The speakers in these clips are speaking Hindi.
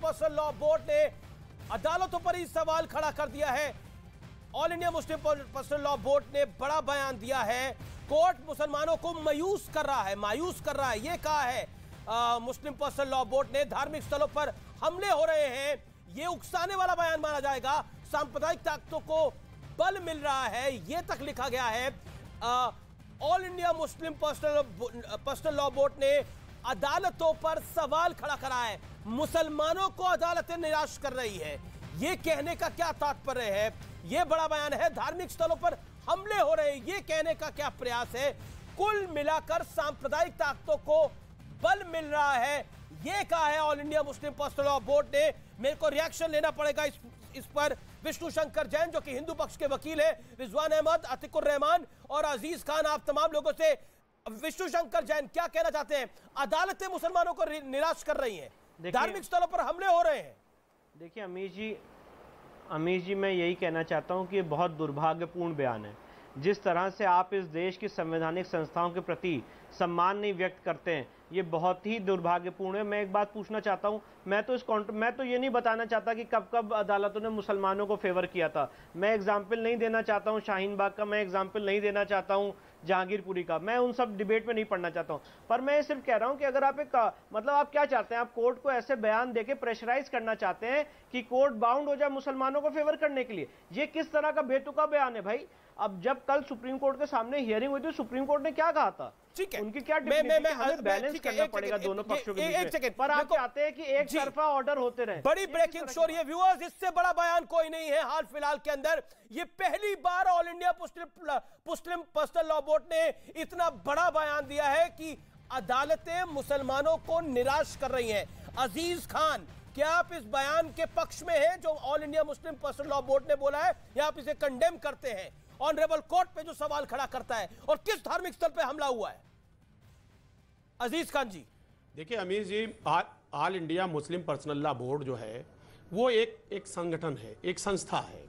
पर्सनल लॉ बोर्ड ने अदालतों पर ही सवाल खड़ा कर दिया है। All India Muslim personal law board ने बड़ा बयान दिया है। कोर्ट मुसलमानों को मायूस कर रहा है, ये कहा है मुस्लिम पर्सनल लॉ बोर्ड ने। धार्मिक स्थलों पर हमले हो रहे हैं, ये उकसाने वाला बयान माना जाएगा। सांप्रदायिक ताकतों को बल मिल रहा है, ये तक लिखा गया है। All India Muslim personal law board ने अदालतों पर सवाल खड़ा करा है। मुसलमानों को अदालतें निराश कर रही है, ये कहने का क्या तात्पर्य है? ये बड़ा बयान है। धार्मिक स्थलों पर हमले हो रहे हैं, ये कहने का क्या प्रयास है? कुल मिलाकर सांप्रदायिक ताकतों को बल मिल रहा है, ये कहा है all India Muslim personal law board ने। मेरे को रिएक्शन लेना पड़ेगा इस पर। विष्णु शंकर जैन जो कि हिंदू पक्ष के वकील है, रिजवान अहमद, अतिकुर रहमान और अजीज खान, आप तमाम लोगों से। विष्णु शंकर जैन, क्या कहना चाहते हैं? अदालतें मुसलमानों को निराश कर रही हैं, धार्मिक स्थलों पर हमले हो रहे हैं। देखिए अमीश जी, मैं यही कहना चाहता हूं कि ये बहुत दुर्भाग्यपूर्ण बयान है। जिस तरह से आप इस देश की संवैधानिक संस्थाओं के प्रति सम्मान नहीं व्यक्त करते हैं, ये बहुत ही दुर्भाग्यपूर्ण है। मैं एक बात पूछना चाहता हूं, मैं तो ये नहीं बताना चाहता कि कब कब अदालतों ने मुसलमानों को फेवर किया था। मैं एग्जाम्पल नहीं देना चाहता हूं शाहीन बाग का, मैं एग्जाम्पल नहीं देना चाहता हूं जहांगीरपुरी का, मैं उन सब डिबेट में नहीं पढ़ना चाहता हूं। पर मैं सिर्फ कह रहा हूं कि अगर आप मतलब आप क्या चाहते हैं? आप कोर्ट को ऐसे बयान देके प्रेशराइज करना चाहते हैं कि कोर्ट बाउंड हो जाए मुसलमानों को फेवर करने के लिए। ये किस तरह का बेतुका बयान है भाई? अब जब कल सुप्रीम कोर्ट के सामने हियरिंग हुई थी, सुप्रीम कोर्ट ने क्या कहा था? ठीक है, उनकी क्या हमें बैलेंस करना पड़ेगा दोनों पक्षों के बीच। पर आप चाहते हैं कि एक तरफा ऑर्डर होते रहे। बड़ी ब्रेकिंग स्टोरी है व्यूअर्स, इससे बड़ा बयान कोई नहीं है हाल फिलहाल के अंदर। ये पहली बार all India Muslim personal law board ने इतना बड़ा बयान दिया है कि अदालतें मुसलमानों को निराश कर रही हैं। अजीज खान, क्या आप इस बयान के पक्ष में हैं जो all India Muslim personal law board ने बोला है, या आप इसे कंडेम करते हैं? ऑनरेबल कोर्ट पे जो सवाल खड़ा करता है, और किस धार्मिक स्थल पे हमला हुआ है? अजीज खान जी। देखिए Amir ji, all India Muslim personal law board जो है वो एक संगठन है, एक संस्था है।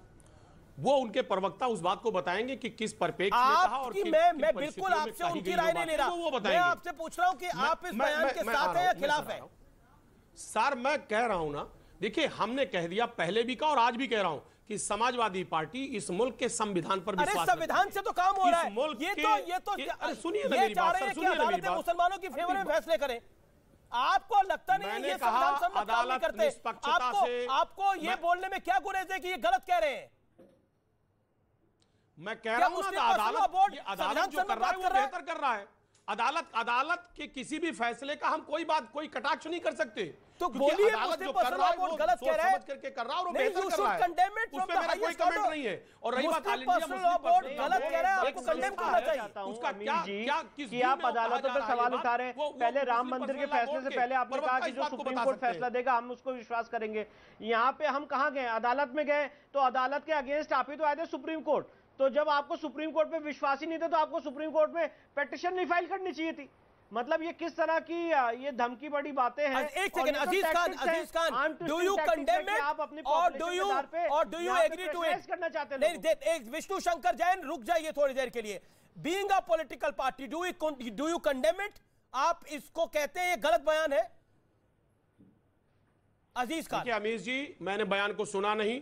वो उनके प्रवक्ता उस बात को बताएंगे कि किस परिप्रेक्ष्य में कहा और मैं बिल्कुल आपसे उनकी राय नहीं ले रहा, मैं आपसे पूछ रहा हूं कि आप इस बयान के साथ हैं या खिलाफ हैं? सर मैं कह रहा हूं ना, देखिए हमने कह दिया, पहले भी कहा और आज भी कह रहा हूं कि समाजवादी पार्टी इस मुल्क के संविधान पर विश्वास, संविधान से तो काम हो रहा है। सुनिए ना मेरी बात सर, सुनिए ना मेरी बात। मुसलमानों की फेवर में फैसले करें, आपको लगता नहीं है ये संविधान सम्मत काम नहीं करते? आपको ये बोलने में क्या गुरेज है कि ये गलत कह रहे हैं? मैं कह रहा हूं ना, अदालत जो कर रहा है वो बेहतर कर रहा है। अदालत के किसी भी फैसले का हम कोई कटाक्ष नहीं कर सकते। तो बोलिए, अदालत जो कर रहा है वो गलत कह रहा है, करके कर रहा है और बेहतर कर रहा है, उसमें मेरा कोई कमेंट नहीं है। और रही बात ऑल इंडिया मुस्लिम बोर्ड गलत कह रहा है, आपको कंडेम करना चाहिए। उसका क्या कि आप अदालतों पर सवाल उठा रहे हैं। पहले राम मंदिर के फैसले से पहले आपने कहा कि जो सुप्रीम कोर्ट फैसला देगा हम उसको विश्वास करेंगे। यहाँ पे हम कहाँ गए? अदालत में गए, तो अदालत के अगेंस्ट आप ही तो आए थे सुप्रीम कोर्ट। तो जब आपको सुप्रीम कोर्ट पे विश्वास ही नहीं था, तो आपको सुप्रीम कोर्ट में पिटीशन नहीं फाइल करनी चाहिए थी। मतलब ये किस तरह की ये धमकी बड़ी बातें हैं? एक second, Aziz Khan, do you condemn it आप अपनी और do you agree to it करना चाहते हैं? नहीं, एक विष्णु शंकर जैन रुक जाइए थोड़ी देर के लिए। Being a political party, do you condemn it? आप इसको कहते हैं ये गलत बयान है? अजीज खान। देखिए अमीर जी, मैंने बयान को सुना नहीं,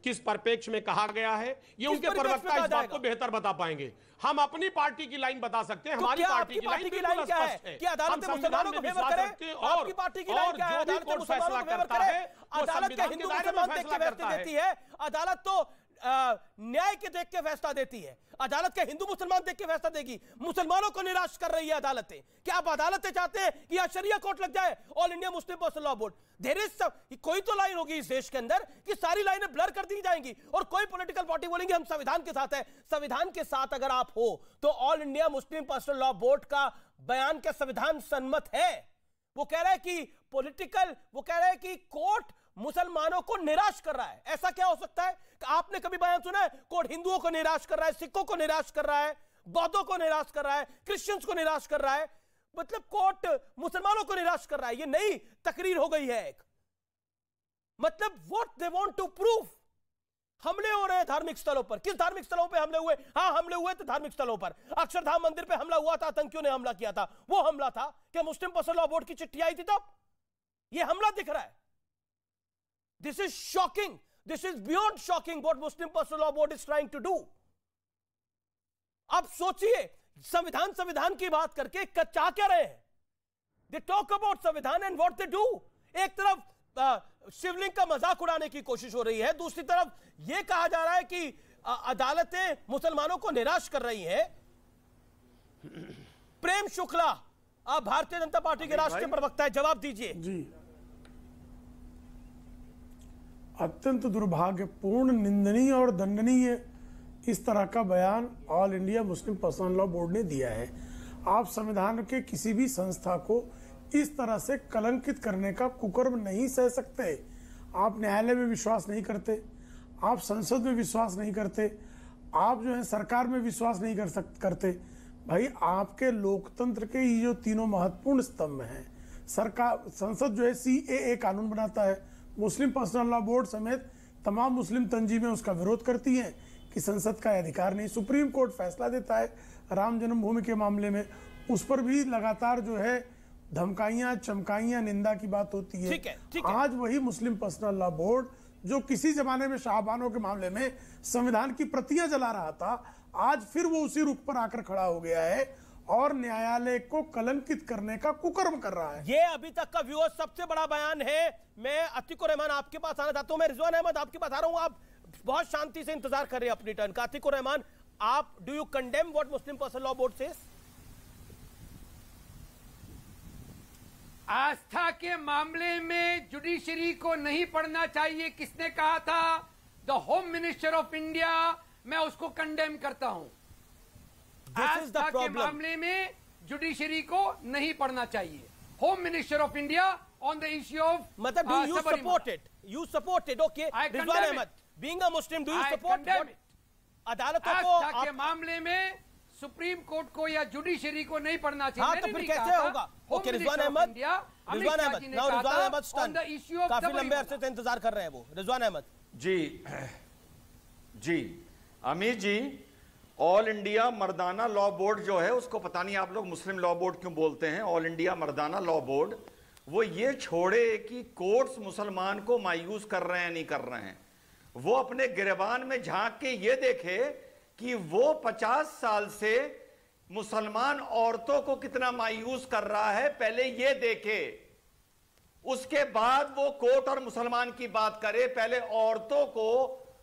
किस परिप्रेक्ष्य में कहा गया है ये उनके प्रवक्ता इस बात को बेहतर बता पाएंगे। हम अपनी पार्टी की लाइन बता सकते हैं। हमारी पार्टी की लाइन बिल्कुल स्पष्ट है कि अदालत मुसलमानों को फेवर करे। आपकी पार्टी की लाइन क्या है? अदालत मुसलमानों को फेवर करे, अदालत के हिंदू मुसलमान देख के फैसला देती है। अदालत तो न्याय के देख के फैसला देती है, अदालत के हिंदू मुसलमान देख के फैसला देगी। मुसलमानों को निराश कर रही है अदालतें। क्या आप अदालतें चाहते हैं कि यहां शरिया कोर्ट लग जाए? All India Muslim personal law board, there is कोई तो लाइन होगी इस देश के अंदर कि सारी लाइनें ब्लर कर दी जाएंगी और कोई पॉलिटिकल पार्टी बोलेंगे हम संविधान के साथ है। संविधान के साथ अगर आप हो तो all India Muslim personal law board का बयान क्या संविधान सम्मत है? वो कह रहा है कि कोर्ट मुसलमानों को निराश कर रहा है। ऐसा क्या हो सकता है? आपने कभी बयान सुना है कोर्ट हिंदुओं को निराश कर रहा है, सिखों को निराश कर रहा है, बौद्धों को निराश कर रहा है, क्रिश्चियंस को निराश कर रहा है? मतलब कोर्ट मुसलमानों को निराश कर रहा है, ये नई तकरीर हो गई है एक। मतलब what they want to prove. हमले हो रहे हैं धार्मिक स्थलों पर। किस धार्मिक स्थलों पे हमले हुए? हाँ, हमले हुए थे धार्मिक स्थलों पर। अक्षरधाम मंदिर पे हमला हुआ था, आतंकियों ने हमला किया था। वो हमला था क्या मुस्लिम पर्सनल लॉ बोर्ड की चिट्ठी आई थी तब? ये हमला दिख रहा है। This is shocking. This is beyond shocking what Muslim Personal Law Board is trying to do. अब सोचिए, संविधान की बात करके क्या कह रहे हैं? They talk about संविधान and what they do. एक तरफ शिवलिंग का मजाक उड़ाने की कोशिश हो रही है, दूसरी तरफ यह कहा जा रहा है कि अदालतें मुसलमानों को निराश कर रही हैं। प्रेम शुक्ला, आप भारतीय जनता पार्टी के राष्ट्रीय प्रवक्ता है, जवाब दीजिए। जी, अत्यंत दुर्भाग्यपूर्ण, निंदनीय और दंडनीय इस तरह का बयान all India Muslim personal law board ने दिया है। आप संविधान के किसी भी संस्था को इस तरह से कलंकित करने का कुकर्म नहीं सह सकते। आप न्यायालय में विश्वास नहीं करते, आप संसद में विश्वास नहीं करते, आप जो है सरकार में विश्वास नहीं करते। भाई, आपके लोकतंत्र के ये जो तीनों महत्वपूर्ण स्तंभ हैं, सरकार, संसद जो है CAA कानून बनाता है, मुस्लिम पर्सनल लॉ बोर्ड समेत तमाम मुस्लिम तंजीमें उसका विरोध करती हैं कि संसद का अधिकार नहीं। सुप्रीम कोर्ट फैसला देता है राम जन्मभूमि के मामले में, उस पर भी लगातार जो है धमकाइयां, चमकाइयां, निंदा की बात होती है। ठीक है। आज वही मुस्लिम पर्सनल लॉ बोर्ड जो किसी जमाने में शाहबानों के मामले में संविधान की प्रतियां जला रहा था, आज फिर वो उसी रुख पर आकर खड़ा हो गया है और न्यायालय को कलंकित करने का कुकर्म कर रहा है। ये अभी तक का व्यूअर सबसे बड़ा बयान है। मैं अतीकुर रहमान आपके पास आना चाहता हूं, मैं रिजवान अहमद आपके पास आ रहा हूं। आप बहुत शांति से इंतजार कर रहे हैं अपनी टर्न का। अतीकुर रहमान, आप do you condemn what Muslim personal law board says? आस्था के मामले में जुडिशरी को नहीं पढ़ना चाहिए, किसने कहा था? The home minister of India. मैं उसको कंडेम करता हूं। आस्था के मामले में जुडिशरी को नहीं पढ़ना चाहिए। Home minister of India on the issue of, मतलब do you support it? You support it, okay. Rizwan Ahmed, being a Muslim, do you support अदालतों को? आस्था के मामले में सुप्रीम कोर्ट को या जुडिशरी को नहीं पढ़ना चाहिए। हाँ, तो फिर कैसे होगा? ओके, रिजवान अहमद, रिजवान अहमद काफी लंबे अरसे से इंतजार कर रहे हैं वो। रिजवान अहमद जी अमीर जी, ऑल इंडिया मर्दाना लॉ बोर्ड जो है, उसको पता नहीं आप लोग मुस्लिम लॉ बोर्ड क्यों बोलते हैं। ऑल इंडिया मर्दाना लॉ बोर्ड वो ये छोड़े कि कोर्ट्स मुसलमान को मायूस कर रहे हैं नहीं कर रहे हैं, वो अपने गिरबान में झांक के ये देखे कि वो 50 साल से मुसलमान औरतों को कितना मायूस कर रहा है, पहले ये देखे, उसके बाद वो कोर्ट और मुसलमान की बात करे। पहले औरतों को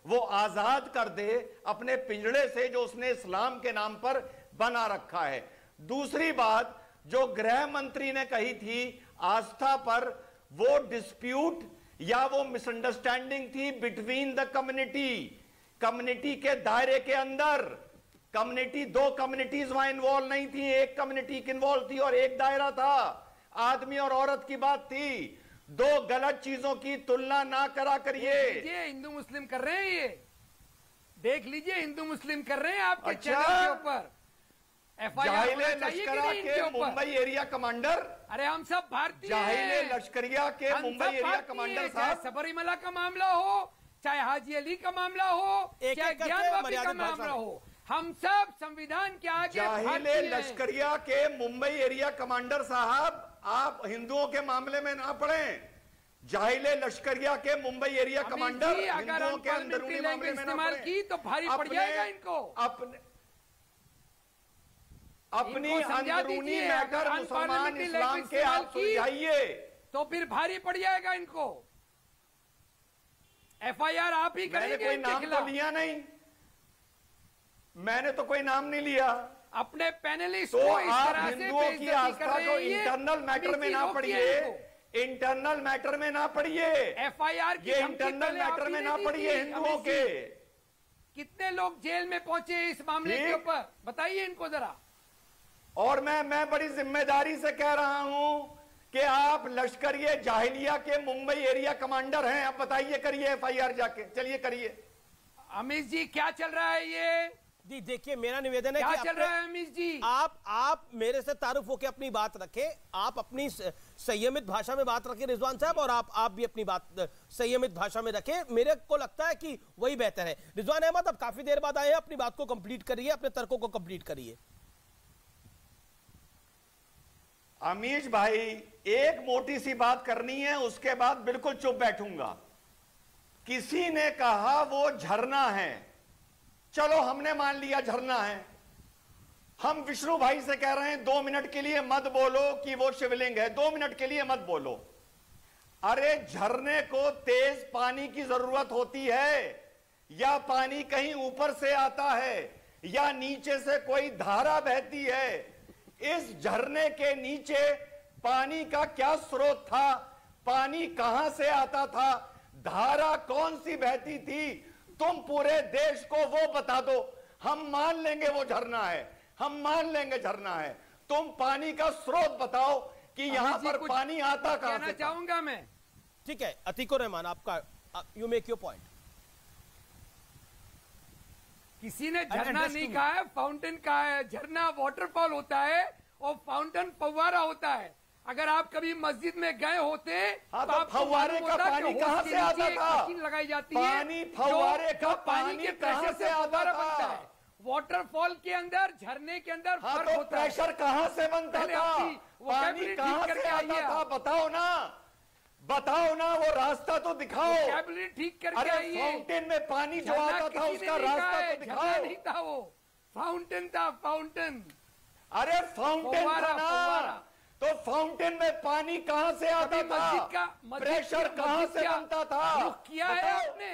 वो आजाद कर दे अपने पिंजड़े से जो उसने इस्लाम के नाम पर बना रखा है। दूसरी बात जो गृह मंत्री ने कही थी आस्था पर, वो डिस्प्यूट या वो मिसअंडरस्टैंडिंग थी बिटवीन द कम्युनिटी के दायरे के अंदर। दो कम्युनिटीज वहां इन्वॉल्व नहीं थी, एक कम्युनिटी इन्वॉल्व थी और एक दायरा था, आदमी और औरत की बात थी। दो गलत चीजों की तुलना ना करा करिए। हिंदू मुस्लिम कर रहे हैं, ये देख लीजिए, हिंदू मुस्लिम कर रहे हैं आपके अच्छा, चैनल के ऊपर। FIR लश्करिया के मुंबई एरिया कमांडर, अरे हम सब भारतीय जाहिले लश्करिया के मुंबई एरिया कमांडर साहब, सबरीमला का मामला हो, चाहे हाजी अली का मामला हो, चाहे ज्ञान बापी का मामला हो, हम सब संविधान के आगे जाहिले लश्करिया के मुंबई एरिया कमांडर साहब, आप हिंदुओं के मामले में ना पड़ें। जाहिले लश्करिया के मुंबई एरिया कमांडर हिंदुओं के अंदरूनी मामले में ना पड़ें। की तो भारी पड़ जाएगा इनको। अपनी अंदरूनी मैटर मुसलमान इस्लाम के आप सुलझाइए, तो फिर भारी पड़ जाएगा इनको। FIR आप ही करेंगे। मैंने कोई नाम तो लिया नहीं, मैंने तो कोई नाम नहीं लिया। अपने पैनलिस्ट तो को इस आप तरह से हिंदुओं की आस्था को इंटरनल मैटर में ना पढ़िए, इंटरनल मैटर में ना पढ़िए। FIR की ये इंटरनल मैटर में ना पढ़िए हिंदुओं के। कितने लोग जेल में पहुंचे इस मामले के ऊपर, बताइए इनको जरा। और मैं बड़ी जिम्मेदारी से कह रहा हूं कि आप लश्करिये जाहिलिया के मुंबई एरिया कमांडर हैं, आप बताइए, करिए FIR जाके, चलिए करिए। अमित जी क्या चल रहा है ये? जी देखिए, मेरा निवेदन है क्या कि चल रहा है अमित जी? आप मेरे से तारुफ होकर अपनी बात रखें, आप अपनी संयमित भाषा में बात रखें रिजवान साहब, और आप भी अपनी बात संयमित भाषा में रखें। मेरे को लगता है कि वही बेहतर है। रिजवान अहमद, अब काफी देर बाद आए हैं, अपनी बात को कंप्लीट करिए, अपने तर्कों को कंप्लीट करिए। अमीश भाई, एक मोटी सी बात करनी है, उसके बाद बिल्कुल चुप बैठूंगा। किसी ने कहा वो झरना है, चलो हमने मान लिया झरना है। हम विष्णु भाई से कह रहे हैं 2 मिनट के लिए मत बोलो कि वो शिवलिंग है, 2 मिनट के लिए मत बोलो। अरे झरने को तेज पानी की जरूरत होती है, या पानी कहीं ऊपर से आता है, या नीचे से कोई धारा बहती है। इस झरने के नीचे पानी का क्या स्रोत था, पानी कहां से आता था, धारा कौन सी बहती थी, तुम पूरे देश को वो बता दो। हम मान लेंगे वो झरना है, हम मान लेंगे झरना है। तुम पानी का स्रोत बताओ कि यहां पर पानी आता कहां से। चाहूंगा मैं। ठीक है अतीकुर रहमान, आपका यू मेक योर पॉइंट। किसी ने झरना नहीं कहा है, फाउंटेन कहा है। झरना वाटरफॉल होता है और फाउंटेन फव्वारा होता है। अगर आप कभी मस्जिद में गए होते हाँ, तो तो आपको फव्वारे मालूम का होता पानी कि कहां होश के से आता नीचे एक था? मशीन लगाई जाती है, पानी फव्वारे का पानी के कहां प्रेशर से आता बनता था? है। वाटरफॉल के अंदर, झरने के अंदर हाँ, फर्क तो होता है। प्रेशर कहां से बनता पहले था, अपनी पानी vocabulary कहां ठीक से करके आता आइए था, आप। बताओ ना, बताओ ना, वो रास्ता तो दिखाओ। vocabulary ठीक करके अरे आइए। फाउंटेन में पानी जो झरना आता था किसी ने उसका नहीं कहा रास्ता है, तो झरना दिखाओ। नहीं था वो, फाउंटेन था, फाउंटेन। अरे फाउंटेन था ना, फव्वारा। तो फाउंटेन में पानी कहां से आता कभी था, प्रेशर कहां से बनता था, रुख किया है बताओ। आपने?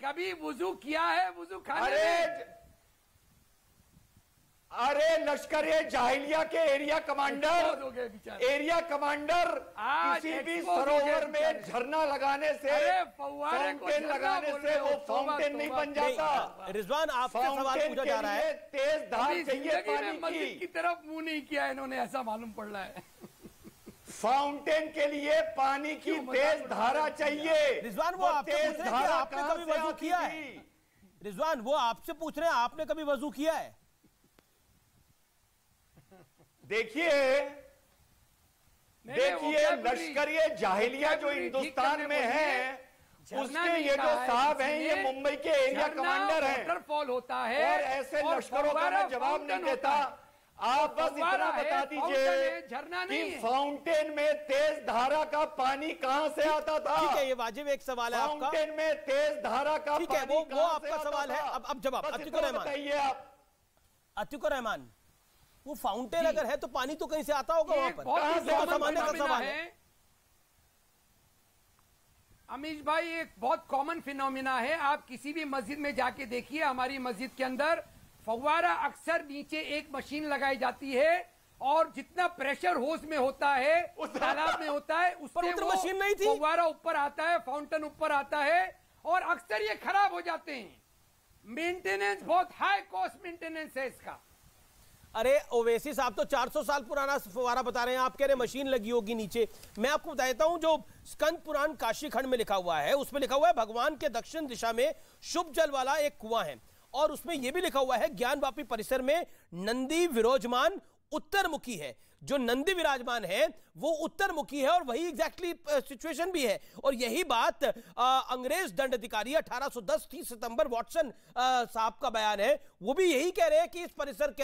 कभी वुजू किया है वुजू खाने में? अरे लश्कर ए जाहिलिया के एरिया Expose हो कमांडर, गए बेचारे। एरिया कमांडर आज किसी भी expose हो गए सरोवर में बेचारे। झरना लगाने से, अरे फव्वारे को फाउंटेन झरना लगाने बोल से रहे हो, वो तौबा, फाउंटेन नहीं तौबा। बन जाता। रिजवान आपसे सवाल फाउंटेन पूछा के जा रहा है। लिए तेज धार अभी चाहिए जिंदगी में पानी मस्जिद की की। तरफ मुंह नहीं किया इन्होंने, ऐसा मालूम पड़ रहा है। फाउंटेन के लिए पानी की तेज धारा चाहिए। रिजवान वो आपसे तेज पूछ रहे हैं कि धारा आपने कहां कभी से वजू आती किया है? थी? रिजवान वो आपसे पूछ रहे हैं आपने कभी वजू किया है? देखिए लश्करी जाहिलिया जो हिंदुस्तान में है, उसके ये जो साहब हैं, ये मुंबई के एरिया कमांडर हैं, वाटरफॉल होता है और ऐसे लश्करों का मैं जवाब नहीं देता। आप बस इतना बता दीजिए झरना कि नहीं है। फाउंटेन में तेज धारा का पानी कहां से आता था? ठीक है ये वाजिब एक सवाल है आपका। फाउंटेन में तेज धारा का ठीक है पानी वो कहां से आपका आता सवाल है। था? अब जवाब बस अतीकुर इतना रहमान, बताइए आप। अतीकुर रहमान, वो फाउंटेन अगर है तो पानी तो कहीं से आता होगा ये वहां एक पर। बहुत ही ये तो common सामान्य का phenomena सवाल है। है अमीश भाई, एक बहुत कॉमन फिनोमिना है। आप किसी भी मस्जिद में जाके देखिए, हमारी मस्जिद के अंदर फव्वारा अक्सर नीचे एक मशीन लगाई जाती है और जितना प्रेशर होस में होता है, तालाब में होता है, उससे उधर वो मशीन नहीं थी। फव्वारा ऊपर आता है, फाउंटेन ऊपर आता है और अक्सर ये खराब हो जाते हैं। मेंटेनेंस बहुत हाई कॉस्ट मेंटेनेंस है इसका। अरे ओवैसी साहब तो 400 साल पुराना फव्वारा बता रहे हैं, आप कह रहे हैं मशीन लगी होगी नीचे। मैं आपको बता देता हूं, जो स्कंद पुराण काशी खंड में लिखा हुआ है उसमें लिखा हुआ है भगवान के दक्षिण दिशा में शुभ जल वाला एक कुआं है, और उसमें यह भी लिखा हुआ है ज्ञानवापी परिसर में नंदी विराजमान उत्तरमुखी है। जो नंदी विराजमान है वो उत्तरमुखी है, और वही एग्जैक्टली सिचुएशन भी है। और यही बात अंग्रेज दंड अधिकारी 1810 30 सितंबर वॉटसन साहब का बयान है। वो भी यही कह रहे हैं कि इस परिसर के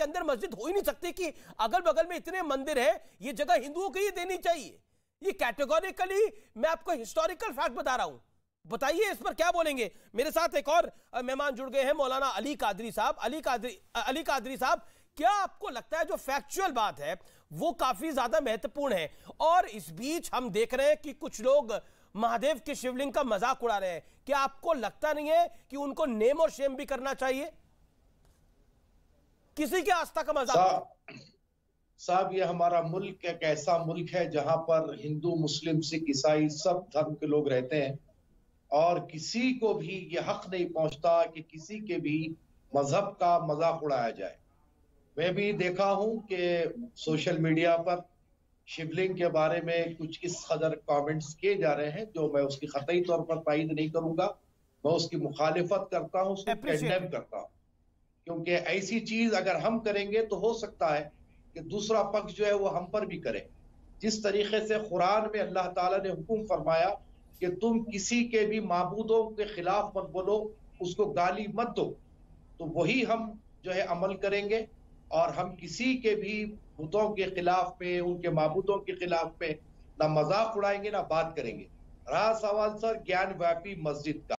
अंदर मस्जिद हो ही नहीं सकती, कि अगल बगल में इतने मंदिर है, ये जगह हिंदुओं को ही देनी चाहिए। ये कैटेगोरिकली मैं आपको हिस्टोरिकल फैक्ट बता रहा हूं। बताइए इस पर क्या बोलेंगे। मेरे साथ एक और मेहमान जुड़ गए हैं, मौलाना अली कादरी साहब। अली कादरी साहब, क्या आपको लगता है जो फैक्चुअल बात है वो काफी ज्यादा महत्वपूर्ण है, और इस बीच हम देख रहे हैं कि कुछ लोग महादेव के शिवलिंग का मजाक उड़ा रहे हैं, क्या आपको लगता नहीं है कि उनको नेम और शेम भी करना चाहिए? किसी के आस्था का मजाक। साहब ये हमारा मुल्क एक ऐसा मुल्क है जहां पर हिंदू मुस्लिम सिख ईसाई सब धर्म के लोग रहते हैं, और किसी को भी ये हक नहीं पहुंचता कि किसी के भी मजहब का मजाक उड़ाया जाए। मैं भी देखा हूं कि सोशल मीडिया पर शिवलिंग के बारे में कुछ इस कदर कमेंट्स किए जा रहे हैं, जो मैं उसकी कतई तौर पर तायद नहीं करूंगा। मैं उसकी मुखालिफत करता हूं, उसको कंडेम करता हूं, क्योंकि ऐसी चीज अगर हम करेंगे तो हो सकता है कि दूसरा पक्ष जो है वो हम पर भी करे। जिस तरीके से कुरान में अल्लाह ताला ने हुक्म फरमाया कि तुम किसी के भी माबूदों के खिलाफ मत बोलो, उसको गाली मत दो, तो वही हम जो है अमल करेंगे, और हम किसी के भी बुतों के खिलाफ पे, उनके माबूदों के खिलाफ पे ना मजाक उड़ाएंगे ना बात करेंगे। रहा सवाल सर ज्ञान व्यापी मस्जिद का,